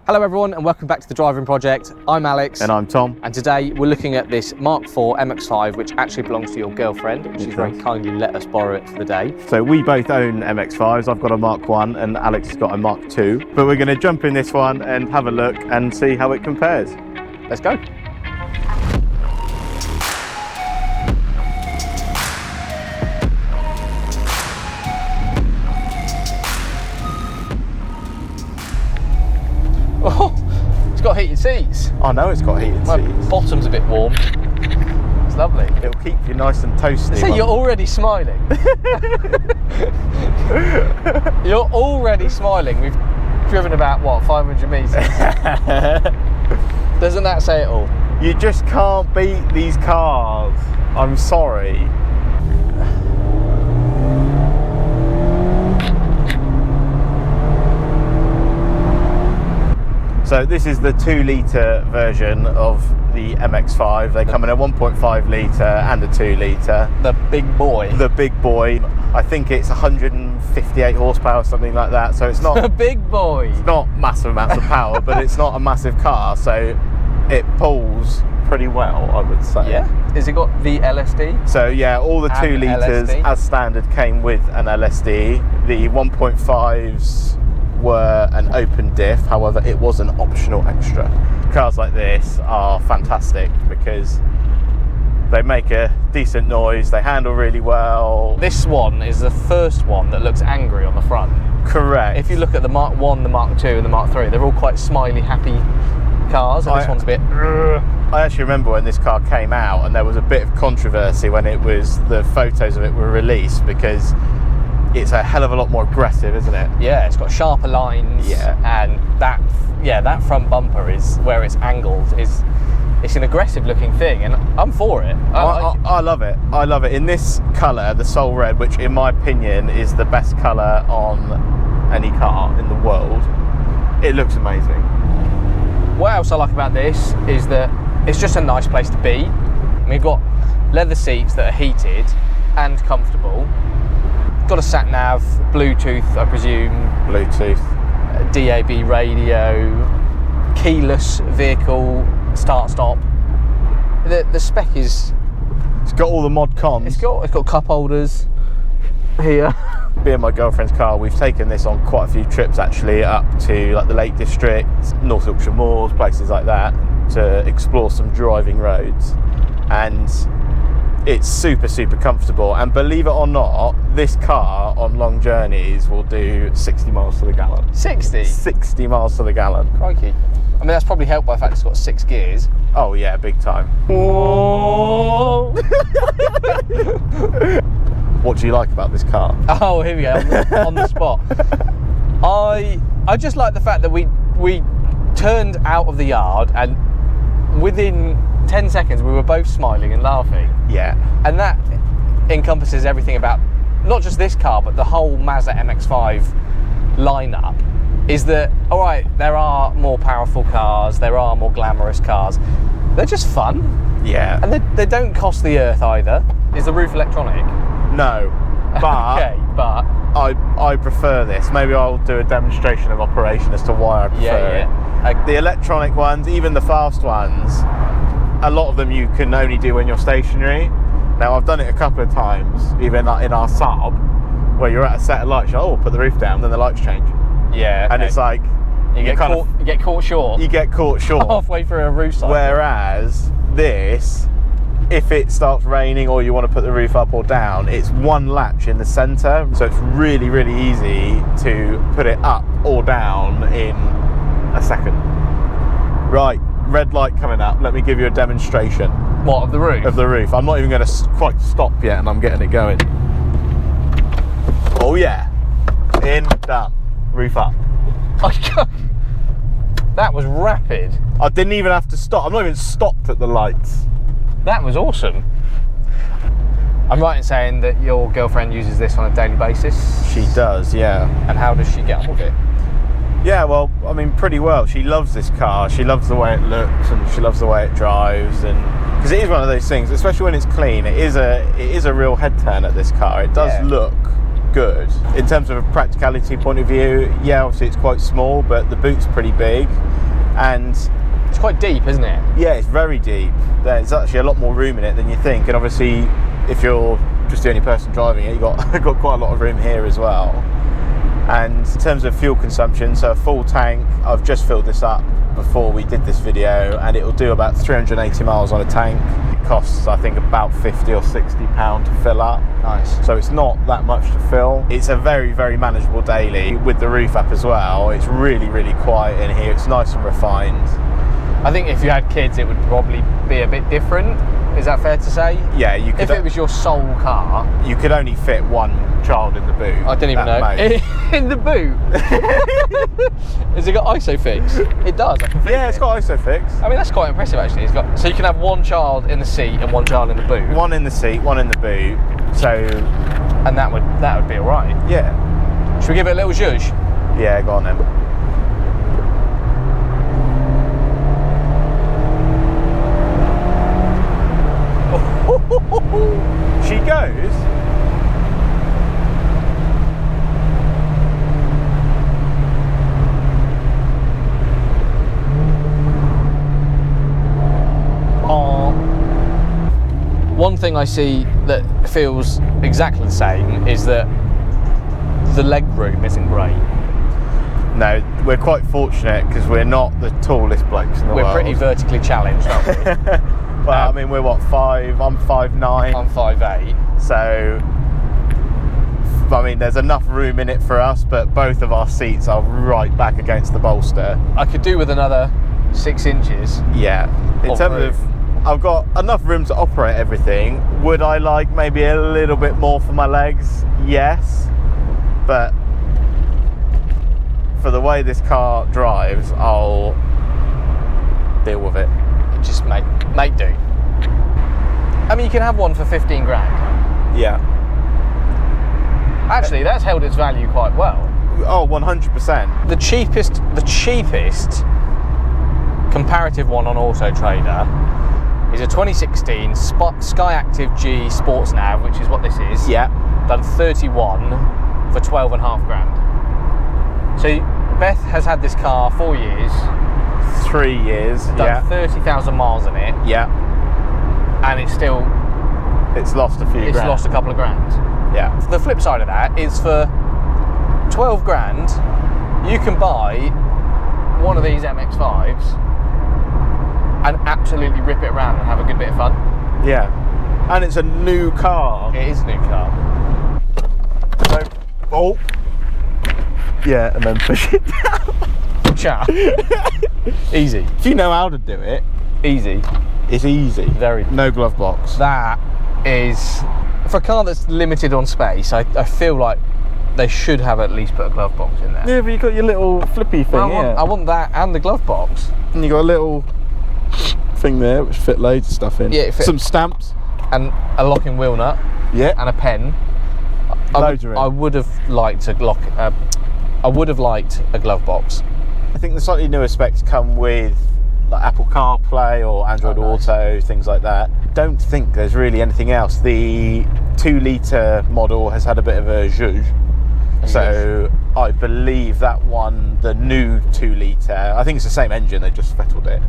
Hello everyone and welcome back to the Driving Project. I'm Alex. And I'm Tom. And today we're looking at this MK4 MX-5 which actually belongs to your girlfriend, and she's very kindly let us borrow it for the day. So we both own MX-5s. I've got a Mark 1 and Alex has got a Mark 2. But we're going to jump in this one and have a look and see how it compares. Let's go. Oh, it's got heated seats. I know it's got heated My seats. bottom's a bit warm. It's lovely. It'll keep you nice and toasty. See, you're already smiling. You're already smiling. We've driven about, what, 500 metres? Doesn't that say it all? You just can't beat these cars. I'm sorry. So this is the 2 litre version of the MX-5. They come in a 1.5 litre and a 2 litre. The big boy. The big boy. I think it's 158 horsepower, something like that. So it's not the big boy. It's not massive amounts of power, but it's not a massive car. So it pulls pretty well, I would say. Yeah. Has it got the LSD? So yeah, all the 2 litres as standard came with an LSD. The 1.5s were an open diff, however it was an optional extra. Cars like this are fantastic because they make a decent noise, they handle really well. This one is the first one that looks angry on the front. Correct. If you look at the Mark 1, the Mark 2 and the Mark 3, they're all quite smiley, happy cars, and this one's a bit... I actually remember when this car came out and there was a bit of controversy when the photos of it were released, because it's a hell of a lot more aggressive, isn't it? Yeah, it's got sharper lines. Yeah. And that front bumper is where it's angled. It's an aggressive looking thing, and I'm for it. I love it. I love it. In this colour, the Soul Red, which in my opinion is the best colour on any car in the world, it looks amazing. What else I like about this is that it's just a nice place to be. We've got leather seats that are heated and comfortable. Got a sat nav, Bluetooth, I presume. Bluetooth. DAB radio, keyless vehicle, start-stop. The spec is... It's got all the mod cons. It's got cup holders here. Being my girlfriend's car, we've taken this on quite a few trips actually, up to like the Lake District, North Yorkshire Moors, places like that, to explore some driving roads. And it's super, super comfortable, and believe it or not, this car on long journeys will do 60 miles to the gallon. 60? 60 miles to the gallon. Crikey. I mean, that's probably helped by the fact it's got 6 gears. Oh yeah, big time. Oh. What do you like about this car? Oh, here we go, on the spot. I just like the fact that we turned out of the yard, and within 10 seconds we were both smiling and laughing. Yeah. And that encompasses everything about not just this car but the whole Mazda MX-5 lineup. Is that, all right, there are more powerful cars, there are more glamorous cars, they're just fun. Yeah. And they don't cost the earth either. Is the roof electronic? No, but okay, but I prefer this. Maybe I'll do a demonstration of operation as to why I prefer it. The electronic ones, even the fast ones, a lot of them you can only do when you're stationary. Now I've done it a couple of times, even in our Saab, where you're at a set of lights, you're like, oh, put the roof down, then the lights change. Yeah. Okay. And it's like you get caught short. You get caught short halfway through a roof cycle. Whereas this, if it starts raining or you want to put the roof up or down, it's one latch in the centre, so it's really, really easy to put it up or down in a second. Right, red light coming up. Let me give you a demonstration. What, of the roof? Of the roof. I'm not even going to quite stop yet, and I'm getting it going. Oh yeah, in, done. Roof up. That was rapid. I didn't even have to stop. I'm not even stopped at the lights. That was awesome. I'm right in saying that your girlfriend uses this on a daily basis? She does, yeah. And how does she get on with it? Yeah, well, I mean, pretty well. She loves this car. She loves the way it looks, and she loves the way it drives, and because it is one of those things, especially when it's clean, it is a real head turner, this car. It does look good. In terms of a practicality point of view, yeah, obviously it's quite small, but the boot's pretty big, and it's quite deep, isn't it? yeah, it's very deep. There's actually a lot more room in it than you think, and obviously if you're just the only person driving it, you've got quite a lot of room here as well. And in terms of fuel consumption, so a full tank, I've just filled this up before we did this video, and it will do about 380 miles on a tank. It costs, I think, about 50 or 60 pound to fill up. Nice. So it's not that much to fill. It's a very, very manageable daily with the roof up as well. It's really, really quiet in here. It's nice and refined. I think if you had kids, it would probably be a bit different. Is that fair to say? Yeah, you could. If it was your sole car, you could only fit one child in the boot. I didn't even know. Most. In the boot? Has it got ISOFIX? It does. Yeah, it's got ISOFIX. I mean, that's quite impressive actually. It's got, so you can have one child in the seat and one child in the boot. One in the seat, one in the boot. So, and that would be all right. Yeah. Should we give it a little zhuzh? Yeah, go on then. She goes. One thing I see that feels exactly the same is that the leg room isn't great. No, we're quite fortunate because we're not the tallest blokes in the world. We're pretty vertically challenged, aren't we? Well, I mean, we're what, 5? I'm 5'9". I'm 5'8". So, I mean, there's enough room in it for us, but both of our seats are right back against the bolster. I could do with another 6 inches. Yeah. In terms of, I've got enough room to operate everything. Would I like maybe a little bit more for my legs? Yes. But for the way this car drives, I'll deal with it. Just make do. I mean, you can have one for 15 grand. Yeah. Actually, that's held its value quite well. Oh, 100%. The cheapest comparative one on Auto Trader is a 2016 Sky Active G Sports Nav, which is what this is. Yeah. Done 31 for 12.5 grand. So Beth has had this car 4 years. 3 years. Done 30,000 miles in it. Yeah. And it's lost a few grand. It's lost a couple of grand. Yeah. The flip side of that is for 12 grand, you can buy one of these MX-5s and absolutely rip it around and have a good bit of fun. Yeah. And it's a new car. It is a new car. So, oh. Yeah, and then push it down. Ciao. Easy. If you know how to do it, Easy. it's easy. Very. No glove box. That is, for a car that's limited on space, I feel like they should have at least put a glove box in there. Yeah, but you've got your little flippy thing. Well, I want that and the glove box. And you got a little thing there which fit loads of stuff in. Yeah, some stamps. And a locking wheel nut. Yeah. And a pen. I would have liked a glove box. I think the slightly newer specs come with like Apple CarPlay or Android Auto, things like that. Don't think there's really anything else. The 2-litre model has had a bit of a zhuzh. So I believe that one, the new 2-litre, I think it's the same engine, they just fettled it,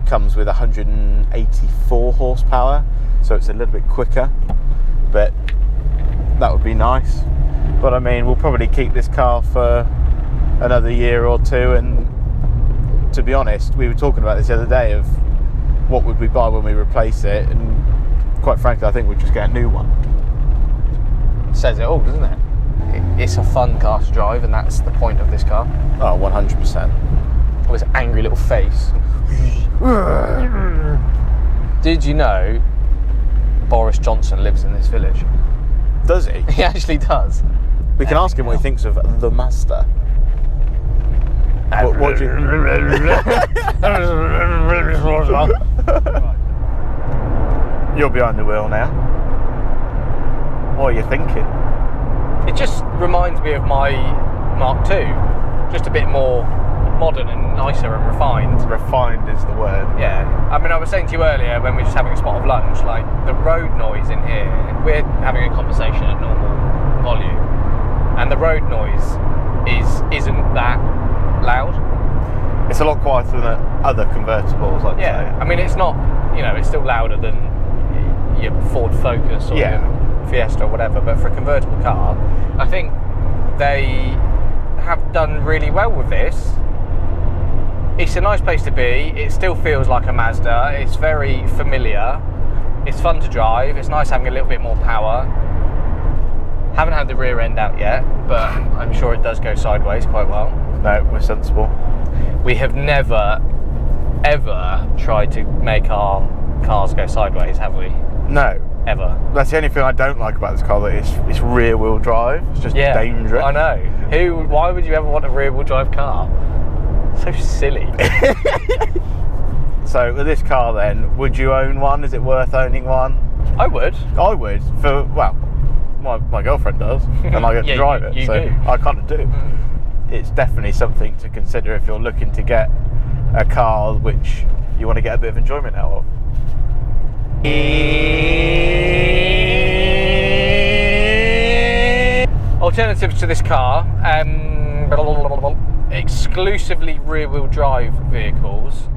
comes with 184 horsepower, so it's a little bit quicker, but that would be nice. But I mean, we'll probably keep this car for another year or two, and to be honest, we were talking about this the other day of what would we buy when we replace it, and quite frankly, I think we'd just get a new one. Says it all, doesn't it? It's a fun car to drive, and that's the point of this car. Oh, 100%. With his angry little face. Did you know Boris Johnson lives in this village? Does he? He actually does. We can ask him what he thinks of the Mazda. What do you You're behind the wheel now. What are you thinking? It just reminds me of my Mark II. Just a bit more modern and nicer and refined. Refined is the word. Yeah. I mean, I was saying to you earlier when we were just having a spot of lunch, like the road noise in here, we're having a conversation at normal volume. and the road noise isn't that loud. It's a lot quieter than other convertibles, I'd say. I mean, it's not, you know, it's still louder than your Ford Focus or your Fiesta or whatever, but for a convertible car, I think they have done really well with this. It's a nice place to be. It still feels like a Mazda. It's very familiar. It's fun to drive. It's nice having a little bit more power. Haven't had the rear end out yet, but I'm sure it does go sideways quite well. No, we're sensible. We have never, ever tried to make our cars go sideways, have we? No. Ever. That's the only thing I don't like about this car, that it's rear wheel drive. It's just dangerous. I know. Why would you ever want a rear wheel drive car? So silly. So with this car then, would you own one? Is it worth owning one? I would. I would. My girlfriend does, and I get to drive it, so do. I kind of do. It's definitely something to consider if you're looking to get a car which you want to get a bit of enjoyment out of. Alternatives to this car, exclusively rear-wheel drive vehicles.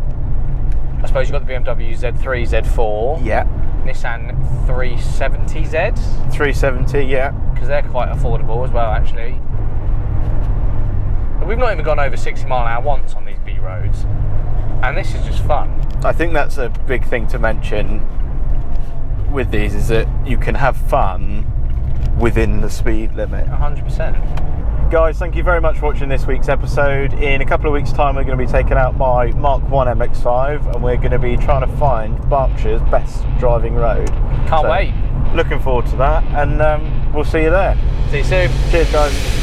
I suppose you've got the BMW Z3, Z4. Yeah. Nissan 370Z. 370, yeah. Because they're quite affordable as well, actually. But we've not even gone over 60 mile an hour once on these B roads. And this is just fun. I think that's a big thing to mention with these, is that you can have fun within the speed limit. 100%. Guys, thank you very much for watching this week's episode. In a couple of weeks' time, we're going to be taking out my MK4 MX-5, and we're going to be trying to find Berkshire's best driving road. Can't wait. Looking forward to that, and we'll see you there. See you soon. Cheers, guys.